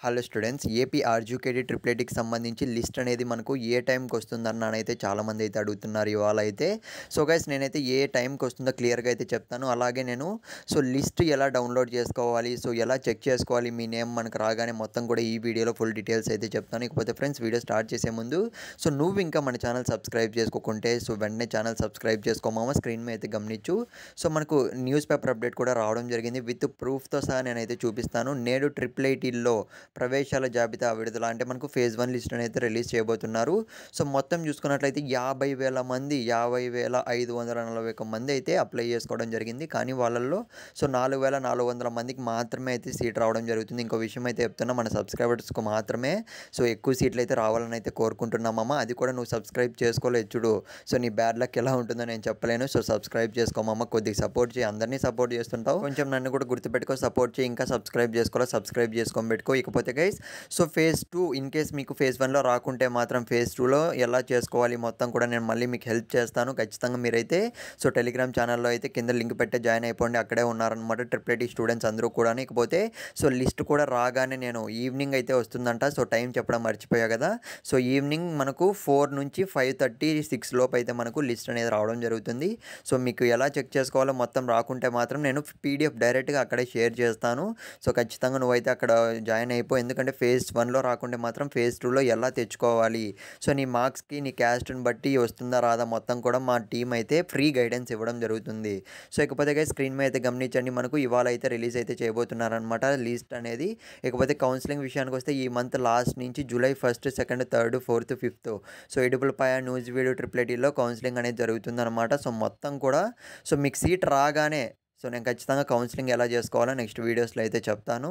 Hello students, AP RGKT triple ఐటీకి సంబంధించి list అనేది మనకు ఏ టైంకి వస్తుందని అయితే చాలామంది అయితే అడుగుతున్నారు ఇవాళ అయితే. సో గైస్, నేనైతే ఏ టైంకి వస్తుందో క్లియర్గా అయితే చెప్తాను. అలాగే నేను లిస్ట్ ఎలా డౌన్లోడ్ చేసుకోవాలి, ఎలా చెక్ చేసుకోవాలి మీ నేమ్ మనకు రాగానే, మొత్తం కూడా ఈ వీడియోలో ఫుల్ డీటెయిల్స్ అయితే చెప్తాను. ఇకపోతే ఫ్రెండ్స్, వీడియో స్టార్ట్ చేసే ముందు నువ్వు ఇంకా మన ఛానల్ సబ్స్క్రైబ్ చేసుకోకుంటే వెంటనే ఛానల్ సబ్స్క్రైబ్ చేసుకోమామా. స్క్రీన్ మీద అయితే గమనించు. మనకు న్యూస్ పేపర్ అప్డేట్ కూడా రావడం జరిగింది. విత్ ప్రూఫ్తో సహా నేనైతే చూపిస్తాను. నేడు ట్రిపుల్ ఐటీలో ప్రవేశాల జాబితా విడుదల అంటే మనకు ఫేజ్ 1 లిస్ట్ అయితే రిలీజ్ చేయబోతున్నారు. మొత్తం చూసుకున్నట్లయితే 50,000 మంది, 50,541 మంది అయితే అప్లై చేసుకోవడం జరిగింది. కానీ వాళ్ళల్లో 4,400 మందికి మాత్రమే అయితే సీట్ రావడం జరుగుతుంది. ఇంకో విషయం అయితే చెప్తున్నా, మన సబ్స్క్రైబర్స్కు మాత్రమే ఎక్కువ సీట్లు అయితే రావాలని అయితే కోరుకుంటున్నామమ్మా. అది కూడా నువ్వు సబ్స్క్రైబ్ చేసుకోలేదు చూడు. నీ బ్యాడ్ లక్ ఎలా ఉంటుందో నేను చెప్పలేను. సబ్స్క్రైబ్ చేసుకోమమ్మ, కొద్దిగా సపోర్ట్ చేయి. అందరినీ సపోర్ట్ చేస్తుంటావు, కొంచెం నన్ను కూడా గుర్తుపెట్టుకో, సపోర్ట్ చేయి. ఇంకా సబ్స్క్రైబ్ చేసుకోవాలా, సబ్స్క్రైబ్ చేసుకొని పెట్టుకో. ఇకపోతే గైస్, ఫేజ్ 2 ఇన్ కేస్ మీకు ఫేజ్ 1లో రాకుంటే మాత్రం ఫేజ్ 2లో ఎలా చేసుకోవాలి మొత్తం కూడా నేను మళ్ళీ మీకు హెల్ప్ చేస్తాను. ఖచ్చితంగా మీరైతే టెలిగ్రామ్ ఛానల్లో అయితే కింద లింక్ పెట్టే జాయిన్ అయిపోండి. అక్కడే ఉన్నారనమాట ట్రిపుల్ ఐటీ స్టూడెంట్స్ అందరూ కూడా. ఇకపోతే లిస్ట్ కూడా రాగానే నేను ఈవినింగ్ అయితే వస్తుందంట. టైం చెప్పడం మర్చిపోయా కదా. ఈవినింగ్ మనకు 4 నుంచి 5:30, 6 లోపు అయితే మనకు లిస్ట్ అనేది రావడం జరుగుతుంది. మీకు ఎలా చెక్ చేసుకోవాలో మొత్తం రాకుంటే మాత్రం నేను పీడిఎఫ్ డైరెక్ట్గా అక్కడే షేర్ చేస్తాను. ఖచ్చితంగా నువ్వైతే అక్కడ జాయిన్ అయిపో. ఎందుకంటే ఫేజ్ 1లో రాకుంటే మాత్రం ఫేజ్ 2లో ఎలా తెచ్చుకోవాలి, నీ మార్క్స్కి నీ క్యాస్ట్ని బట్టి వస్తుందా రాదా మొత్తం కూడా మా టీం అయితే ఫ్రీ గైడెన్స్ ఇవ్వడం జరుగుతుంది. ఇకపోతే స్క్రీన్ మీద అయితే గమనించండి, మనకు ఇవాళ అయితే రిలీజ్ అయితే చేయబోతున్నారనమాట లిస్ట్ అనేది. ఇకపోతే కౌన్సిలింగ్ విషయానికి వస్తే ఈ మంత్ లాస్ట్ నుంచి జూలై 1, 2, 3, 4, 5 ఇడుపులపాయ నూజివీడు ట్రిపుల్ ఐటీలో కౌన్సిలింగ్ అనేది జరుగుతుందన్నమాట. మొత్తం కూడా మీకు సీట్ రాగానే నేను ఖచ్చితంగా కౌన్సిలింగ్ ఎలా చేసుకోవాలో నెక్స్ట్ వీడియోస్లో అయితే చెప్తాను.